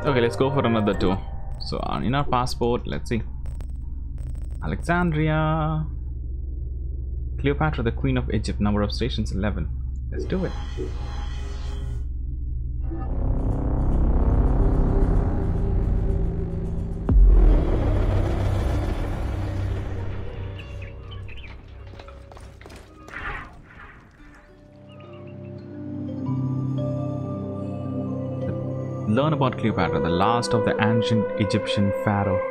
Okay, let's go for another tour. So in our passport, let's see. Alexandria. Cleopatra, the Queen of Egypt. Number of stations 11. Let's do it. Learn about Cleopatra, the last of the ancient Egyptian pharaoh.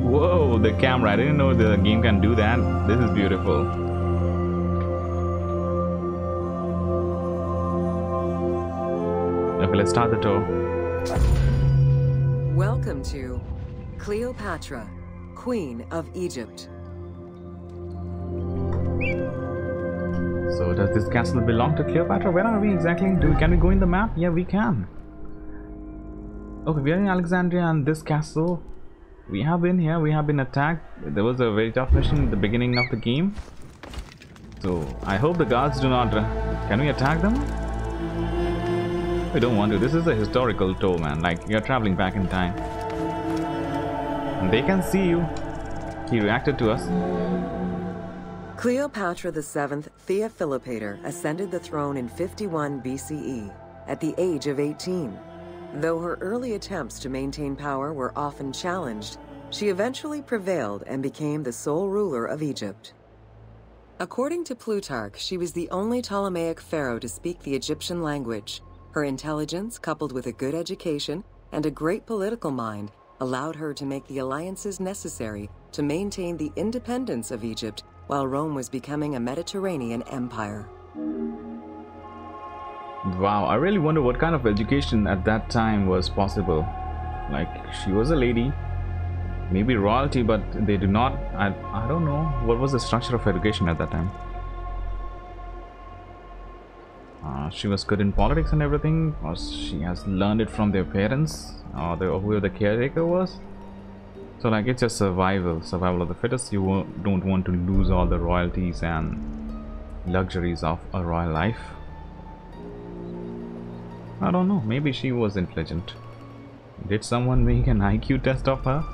Whoa, the camera. I didn't know the game can do that. This is beautiful. Okay, let's start the tour. Welcome to Cleopatra, Queen of Egypt. So does this castle belong to Cleopatra? Where are we exactly? Can we go in the map? Yeah, we can. Okay, we are in Alexandria, and this castle, we have been here. We have been attacked. There was a very tough mission at the beginning of the game. So I hope the guards do not... can we attack them? We don't want to. This is a historical tour, man. Like, you're traveling back in time. And they can see you. He reacted to us. Cleopatra VII Theophilopator ascended the throne in 51 BCE at the age of 18. Though her early attempts to maintain power were often challenged, she eventually prevailed and became the sole ruler of Egypt. According to Plutarch, she was the only Ptolemaic pharaoh to speak the Egyptian language. Her intelligence, coupled with a good education and a great political mind, allowed her to make the alliances necessary to maintain the independence of Egypt while Rome was becoming a Mediterranean empire. Wow, I really wonder what kind of education at that time was possible. Like, she was a lady, maybe royalty, but they did not... I don't know what was the structure of education at that time. She was good in politics and everything, or she has learned it from their parents, or whoever the caretaker was. So like, it's just survival of the fittest. You don't want to lose all the royalties and luxuries of a royal life. I don't know, maybe she was intelligent. Did someone make an IQ test of her?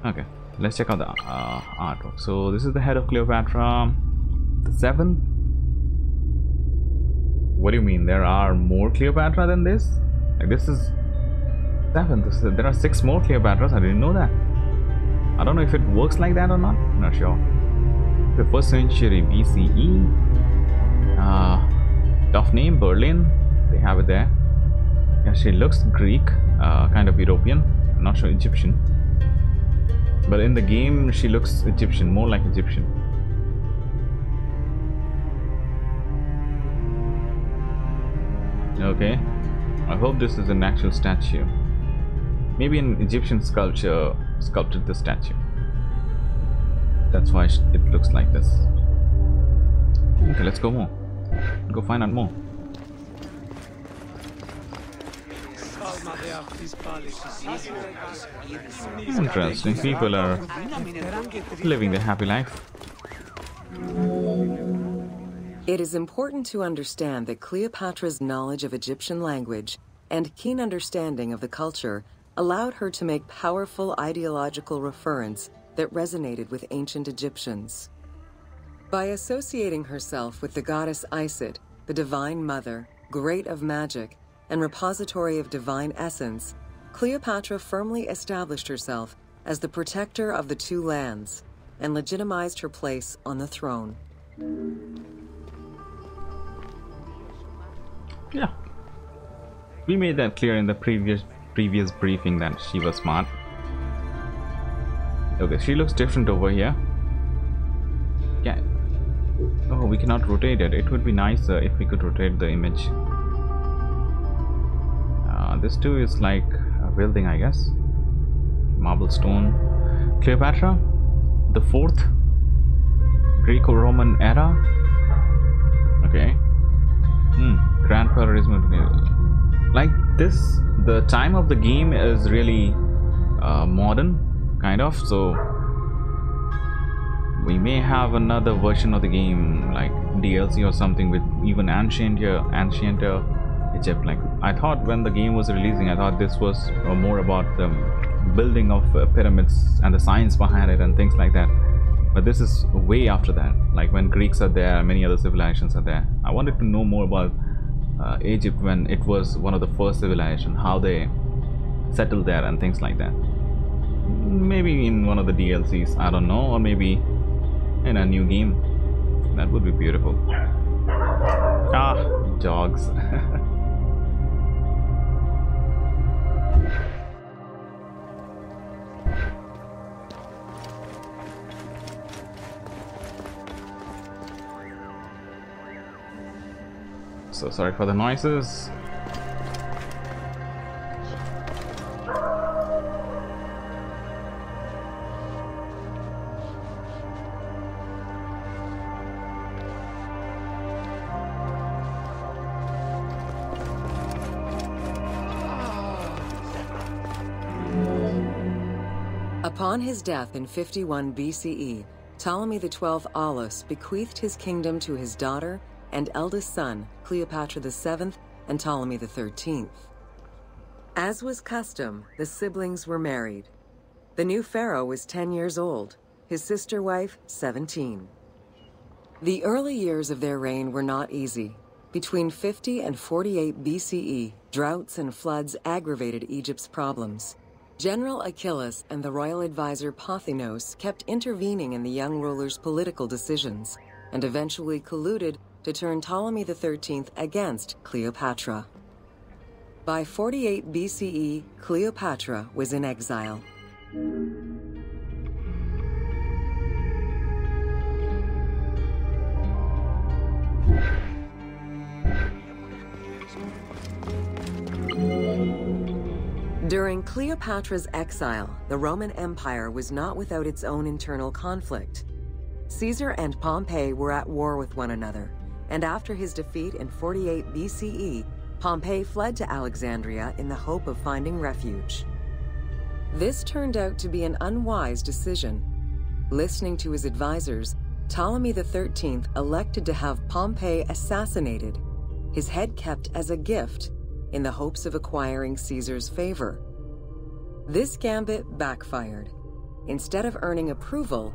Okay, let's check out the artwork. So this is the head of Cleopatra the 7th. What do you mean? There are more Cleopatra than this? Like, this is 7th. There are 6 more Cleopatras. I didn't know that. I don't know if it works like that or not. I'm not sure. The 1st century BCE. Tough name, Berlin. They have it there. Yeah, she looks Greek, kind of European. I'm not sure Egyptian. But in the game, she looks Egyptian, more like Egyptian. Okay, I hope this is an actual statue. Maybe an Egyptian sculpture sculpted the statue. That's why it looks like this. Okay, let's go more. Go find out more. Interesting. People are living their happy life. It is important to understand that Cleopatra's knowledge of Egyptian language and keen understanding of the culture allowed her to make powerful ideological reference that resonated with ancient Egyptians. By associating herself with the goddess Isis, the divine mother, great of magic, and repository of divine essence, Cleopatra firmly established herself as the protector of the two lands and legitimized her place on the throne. Yeah, we made that clear in the previous briefing that she was smart. Okay, she looks different over here. Yeah. Oh, we cannot rotate it. It would be nicer if we could rotate the image. This too is like a building, I guess. Marble stone. Cleopatra, the 4th Greco-Roman era. Okay. Grandpa is like this. The time of the game is really modern, kind of. So we may have another version of the game, like DLC or something, with even ancient Egypt. Like, I thought when the game was releasing, I thought this was more about the building of pyramids and the science behind it and things like that. But this is way after that, like when Greeks are there and many other civilizations are there. I wanted to know more about Egypt when it was one of the first civilizations, how they settled there and things like that. Maybe in one of the DLCs, I don't know, or maybe in a new game. That would be beautiful. Ah, dogs. So sorry for the noises. Upon his death in 51 BCE, Ptolemy XII Aulus bequeathed his kingdom to his daughter and eldest son, Cleopatra VII and Ptolemy XIII. As was custom, the siblings were married. The new pharaoh was 10 years old, his sister wife 17. The early years of their reign were not easy. Between 50 and 48 BCE, droughts and floods aggravated Egypt's problems. General Achilles and the royal advisor Pothinos kept intervening in the young ruler's political decisions, and eventually colluded to turn Ptolemy XIII against Cleopatra. By 48 BCE, Cleopatra was in exile. During Cleopatra's exile, the Roman Empire was not without its own internal conflict. Caesar and Pompey were at war with one another, and after his defeat in 48 BCE, Pompey fled to Alexandria in the hope of finding refuge. This turned out to be an unwise decision. Listening to his advisors, Ptolemy XIII elected to have Pompey assassinated, his head kept as a gift, in the hopes of acquiring Caesar's favor. This gambit backfired. Instead of earning approval,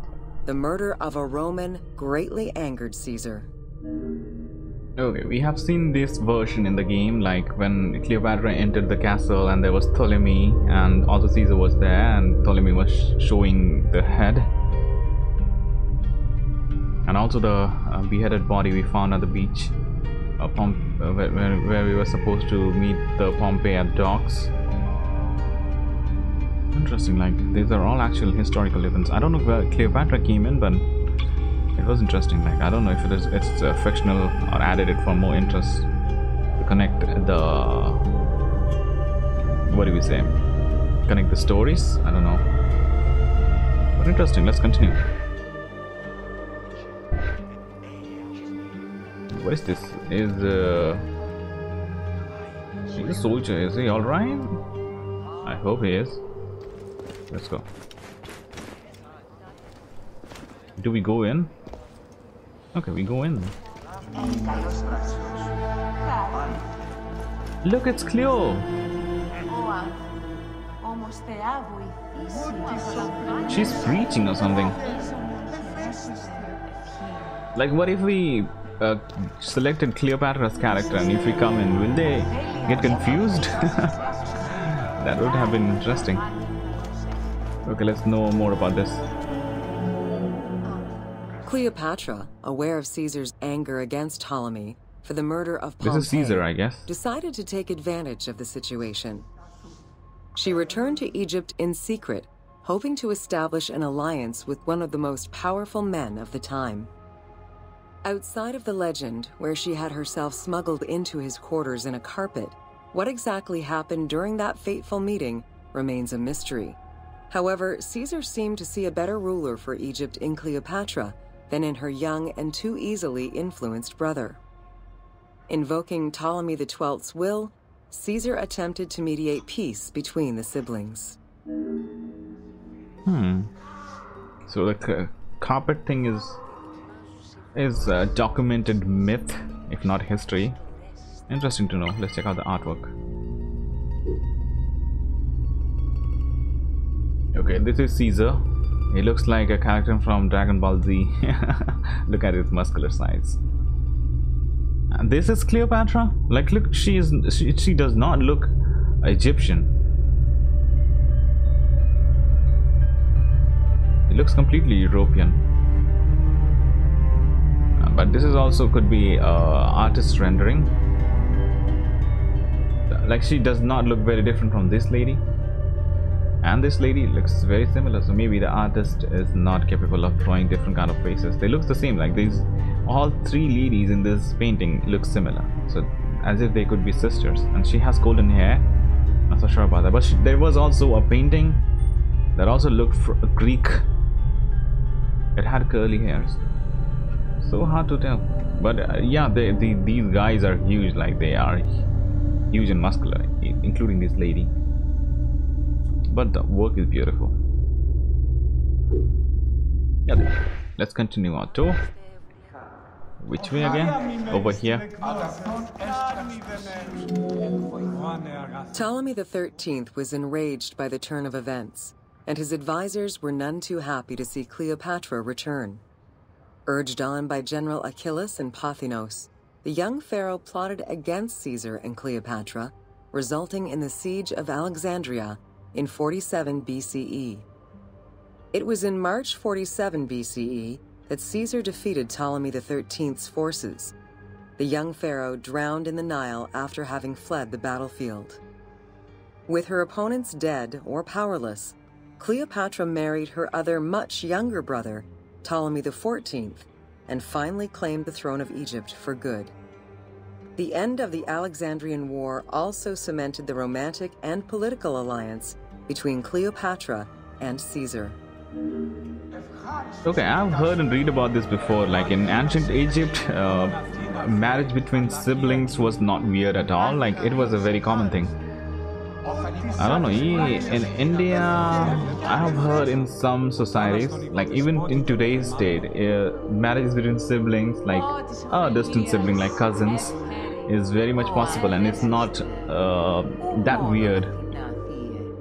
the murder of a Roman greatly angered Caesar. Okay, we have seen this version in the game, like when Cleopatra entered the castle and there was Ptolemy, and also Caesar was there and Ptolemy was showing the head. And also the beheaded body we found at the beach, where we were supposed to meet the Pompey at docks. Interesting, like these are all actual historical events. I don't know where Cleopatra came in, but it was interesting. Like, I don't know if it's fictional or added it for more interest to connect the, what do we say, connect the stories. I don't know, but interesting. Let's continue. What is this? Is a soldier? Is he all right? I hope he is. Let's go. Do we go in? Okay, we go in. Look, it's Cleo. She's preaching or something. Like, what if we selected Cleopatra's character, and if we come in, will they get confused? That would have been interesting. Okay, let's know more about this. Cleopatra, aware of Caesar's anger against Ptolemy for the murder of Pompey, this is Caesar, I guess, decided to take advantage of the situation. She returned to Egypt in secret, hoping to establish an alliance with one of the most powerful men of the time. Outside of the legend, where she had herself smuggled into his quarters in a carpet, what exactly happened during that fateful meeting remains a mystery. However, Caesar seemed to see a better ruler for Egypt in Cleopatra than in her young and too easily influenced brother. Invoking Ptolemy XII's will, Caesar attempted to mediate peace between the siblings. So the carpet thing is documented myth, if not history. Interesting to know. Let's check out the artwork. Okay, this is Caesar. He looks like a character from Dragon Ball Z. Look at his muscular size. And this is Cleopatra. Like, look, she does not look Egyptian. It looks completely European. But this is also could be artist rendering. Like, she does not look very different from this lady. And this lady looks very similar, so maybe the artist is not capable of drawing different kind of faces. They look the same, like these all three ladies in this painting look similar, so as if they could be sisters. And she has golden hair, not so sure about that. But there was also a painting that also looked Greek. It had curly hairs, so hard to tell. But yeah, these guys are huge, like they are huge and muscular, including this lady. But the work is beautiful. Yeah, let's continue our tour. Which way again? Over here. Ptolemy XIII was enraged by the turn of events, and his advisors were none too happy to see Cleopatra return. Urged on by General Achillas and Pothinos, the young pharaoh plotted against Caesar and Cleopatra, resulting in the siege of Alexandria in 47 BCE. It was in March 47 BCE that Caesar defeated Ptolemy XIII's forces. The young pharaoh drowned in the Nile after having fled the battlefield. With her opponents dead or powerless, Cleopatra married her other much younger brother, Ptolemy XIV, and finally claimed the throne of Egypt for good. The end of the Alexandrian War also cemented the romantic and political alliance between Cleopatra and Caesar. Okay, I've heard and read about this before. Like in ancient Egypt, marriage between siblings was not weird at all. Like, it was a very common thing. I don't know, in India, I have heard in some societies, like even in today's state, marriages between siblings, like a distant sibling, like cousins, is very much possible, and it's not that weird.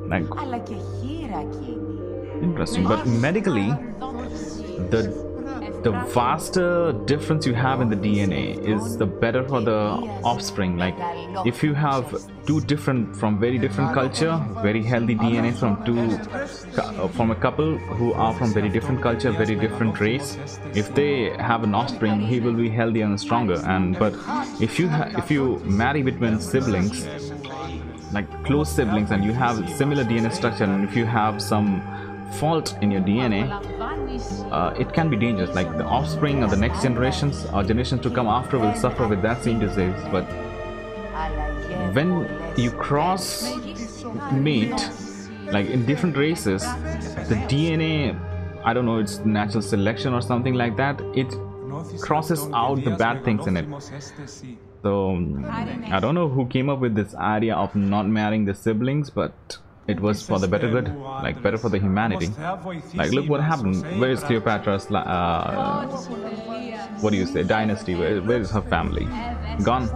Like, interesting. But medically, the vaster difference you have in the DNA is the better for the offspring. Like, if you have two different from very different culture, very healthy DNA from a couple who are from very different culture, very different race, if they have an offspring, he will be healthier and stronger. But if you marry between siblings, like close siblings, and you have similar DNA structure, and if you have some fault in your DNA, it can be dangerous. Like, the offspring or the next generations or generations to come after will suffer with that same disease. But when you cross mate, like in different races, the DNA, I don't know, it's natural selection or something like that, it crosses out the bad things in it. So I don't know who came up with this idea of not marrying the siblings, but it was for the better good, like better for the humanity. Like, look what happened. Where is Cleopatra's what do you say, dynasty? Where is her family? Gone.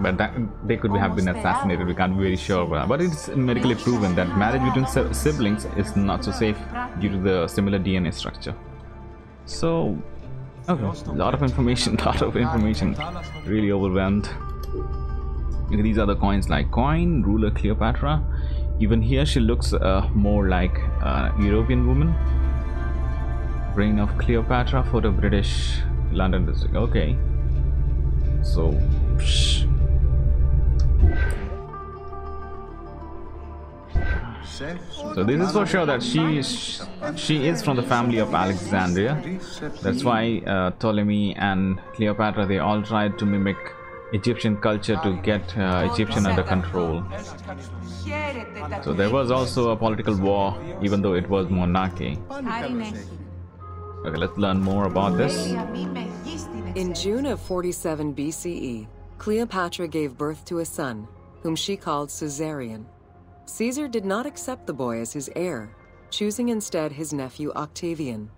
But they could have been assassinated, we can't be very sure about that. But it's medically proven that marriage between siblings is not so safe due to the similar DNA structure. So, okay, a lot of information, really overwhelmed. These are the coins, like coin, ruler Cleopatra. Even here she looks more like a European woman. Reign of Cleopatra for the British London district. Okay. So this is for sure that she is from the family of Alexandria. That's why Ptolemy and Cleopatra, they all tried to mimic Egyptian culture to get Egyptian under control. So there was also a political war, even though it was monarchy. Okay, let's learn more about this. In June of 47 BCE, Cleopatra gave birth to a son, whom she called Caesarion. Caesar did not accept the boy as his heir, choosing instead his nephew Octavian.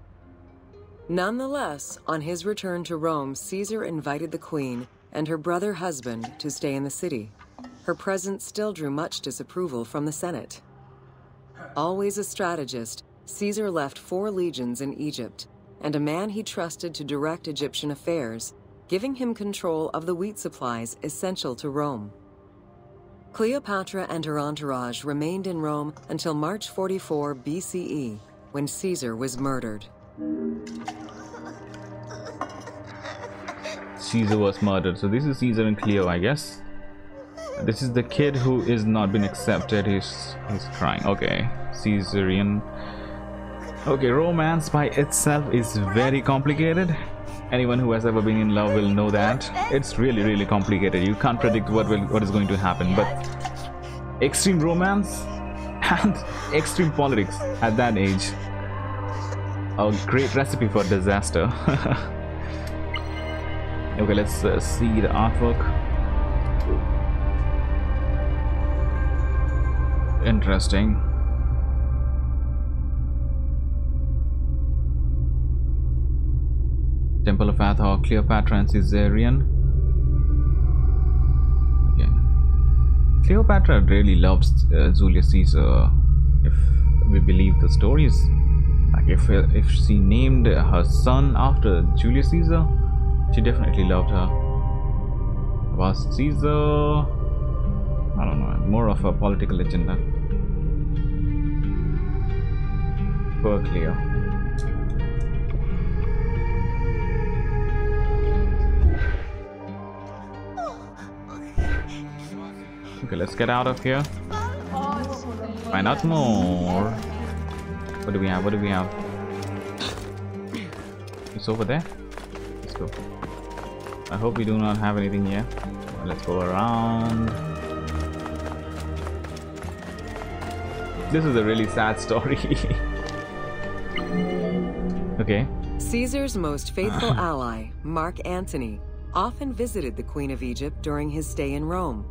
Nonetheless, on his return to Rome, Caesar invited the queen and her brother husband to stay in the city. Her presence still drew much disapproval from the Senate. Always a strategist, Caesar left 4 legions in Egypt and a man he trusted to direct Egyptian affairs, giving him control of the wheat supplies essential to Rome. Cleopatra and her entourage remained in Rome until March 44 BCE, when Caesar was murdered. Caesar was murdered. So this is Caesar and Cleo, I guess. This is the kid who is not been accepted. He's crying. Okay, Caesarian. Okay, romance by itself is very complicated. Anyone who has ever been in love will know that it's really complicated. You can't predict what is going to happen. But extreme romance and extreme politics at that age, a great recipe for disaster. Okay, let's see the artwork. Interesting. Temple of Hathor, Cleopatra and Caesarion. Okay. Cleopatra really loves Julius Caesar, if we believe the stories. Like if she named her son after Julius Caesar, she definitely loved her. Was Caesar, I don't know, more of a political agenda. Poor Cleo. Okay, let's get out of here. Find out more. What do we have? What do we have? It's over there. Let's go. I hope we do not have anything here. Let's go around. This is a really sad story. Okay. Caesar's most faithful ally, Mark Antony, often visited the Queen of Egypt during his stay in Rome.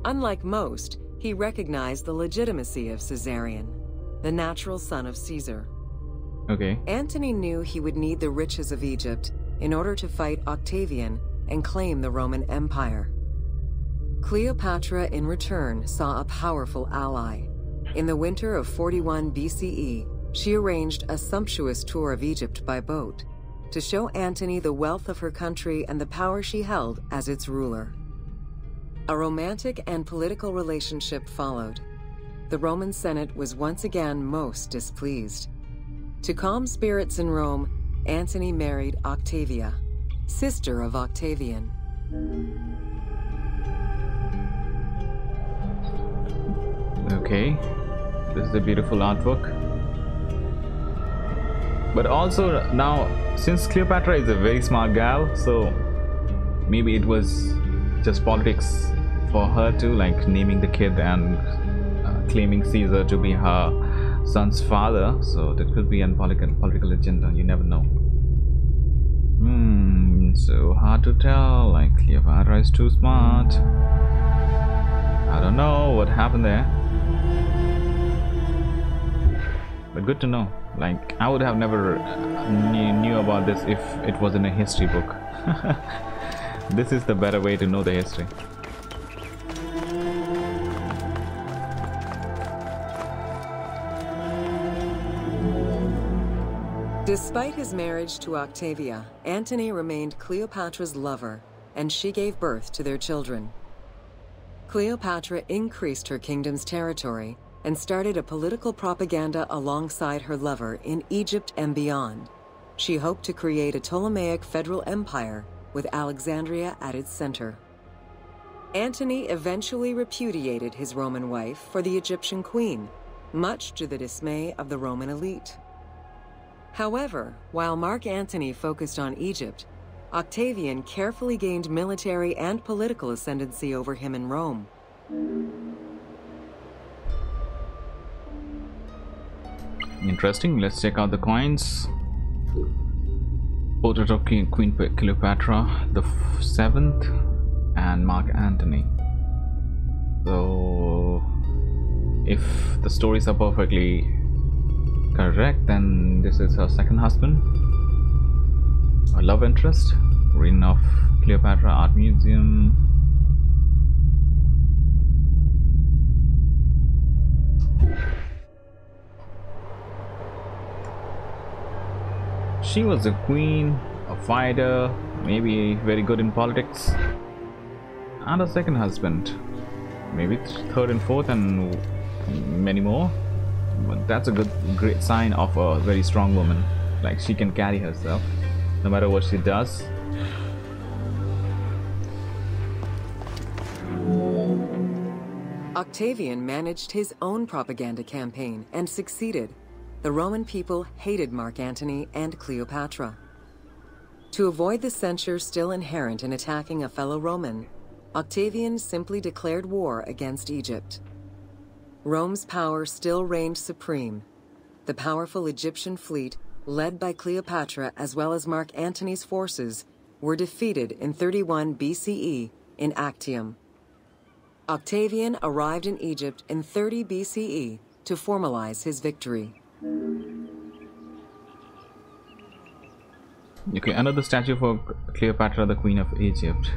Unlike most, he recognized the legitimacy of Caesarion, the natural son of Caesar. Okay. Antony knew he would need the riches of Egypt in order to fight Octavian and claim the Roman Empire. Cleopatra, in return, saw a powerful ally. In the winter of 41 BCE, she arranged a sumptuous tour of Egypt by boat to show Antony the wealth of her country and the power she held as its ruler. A romantic and political relationship followed. The Roman Senate was once again most displeased. To calm spirits in Rome, Antony married Octavia, sister of Octavian. Okay, this is a beautiful artwork. But also now, since Cleopatra is a very smart gal, so maybe it was just politics for her too, like naming the kid and claiming Caesar to be her son's father. So that could be a political agenda. You never know. So hard to tell. Like Cleopatra is too smart. I don't know what happened there, but good to know. Like I would have never knew about this if it was in a history book. This is the better way to know the history. Despite his marriage to Octavia, Antony remained Cleopatra's lover, and she gave birth to their children. Cleopatra increased her kingdom's territory and started a political propaganda alongside her lover in Egypt and beyond. She hoped to create a Ptolemaic federal empire with Alexandria at its center. Antony eventually repudiated his Roman wife for the Egyptian queen, much to the dismay of the Roman elite. However, while Mark Antony focused on Egypt, Octavian carefully gained military and political ascendancy over him in Rome. Interesting. Let's check out the coins. Portrait of Queen Cleopatra the 7th and Mark Antony. So if the stories are perfectly correct, then this is her second husband, a love interest. Reign of Cleopatra Art Museum. She was a queen, a fighter, maybe very good in politics, and a second husband, maybe third and fourth, and many more. But that's a great sign of a very strong woman. Like, she can carry herself no matter what she does. Octavian managed his own propaganda campaign and succeeded. The Roman people hated Mark Antony and Cleopatra. To avoid the censure still inherent in attacking a fellow Roman, Octavian simply declared war against Egypt. Rome's power still reigned supreme. The powerful Egyptian fleet, led by Cleopatra as well as Mark Antony's forces, were defeated in 31 BCE in Actium. Octavian arrived in Egypt in 30 BCE to formalize his victory. Okay, another statue for Cleopatra, the Queen of Egypt.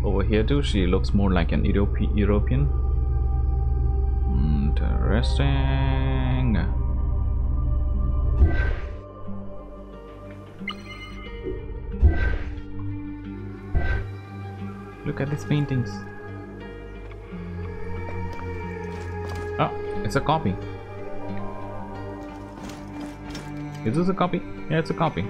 Over here too, she looks more like an European. Interesting. Look at these paintings. Oh, it's a copy. Is this a copy? Yeah, it's a copy.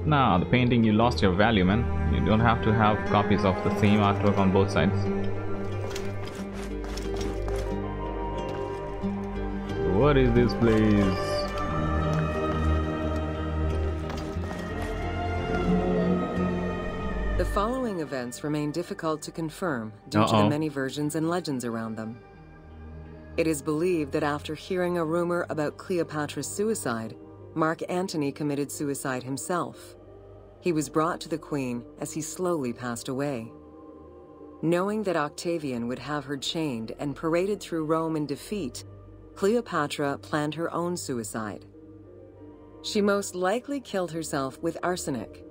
Nah, the painting, you lost your value, man. You don't have to have copies of the same artwork on both sides. What is this place? The following events remain difficult to confirm due to the many versions and legends around them. It is believed that after hearing a rumor about Cleopatra's suicide, Mark Antony committed suicide himself. He was brought to the queen as he slowly passed away. Knowing that Octavian would have her chained and paraded through Rome in defeat, Cleopatra planned her own suicide. She most likely killed herself with arsenic,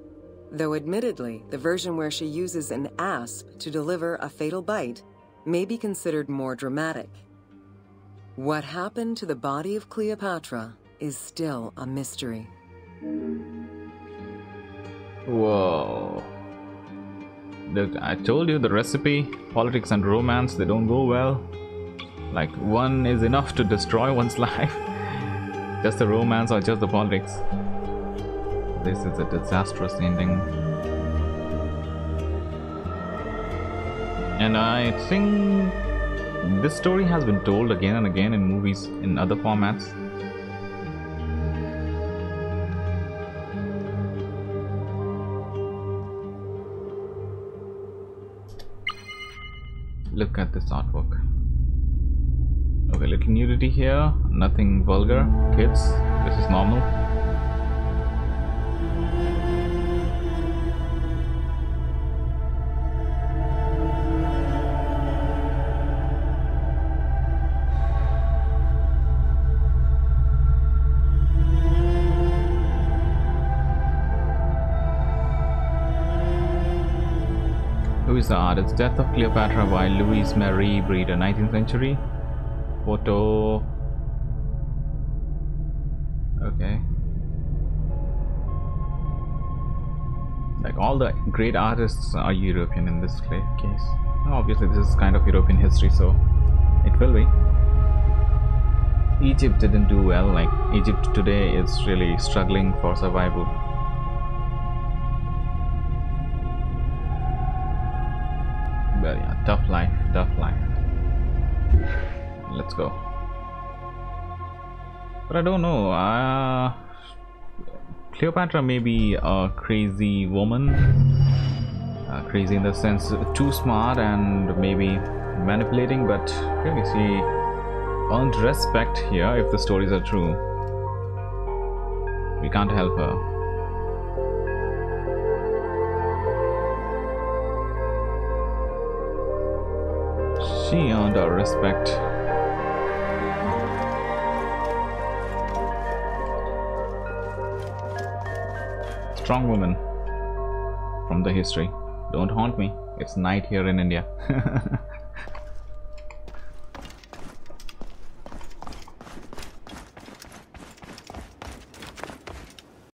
though admittedly the version where she uses an asp to deliver a fatal bite may be considered more dramatic. What happened to the body of Cleopatra is still a mystery. Whoa. Look, I told you the recipe, politics and romance, they don't go well. Like, one is enough to destroy one's life. Just the romance or just the politics. This is a disastrous ending. And I think this story has been told again and again in movies in other formats. Look at this artwork. Okay, little nudity here, nothing vulgar. Kids, this is normal. Who is the artist? Death of Cleopatra by Louise Marie Breeder, 19th century. Photo. Okay. Like, all the great artists are European in this case. Obviously this is kind of European history, so it will be. Egypt didn't do well. Like, Egypt today is really struggling for survival. But yeah, tough life, tough life. Let's go. But I don't know. Cleopatra may be a crazy woman. Crazy in the sense too smart and maybe manipulating, but really she earned respect here if the stories are true. We can't help her. She earned our respect. strong woman from the history. Don't haunt me. It's night here in India.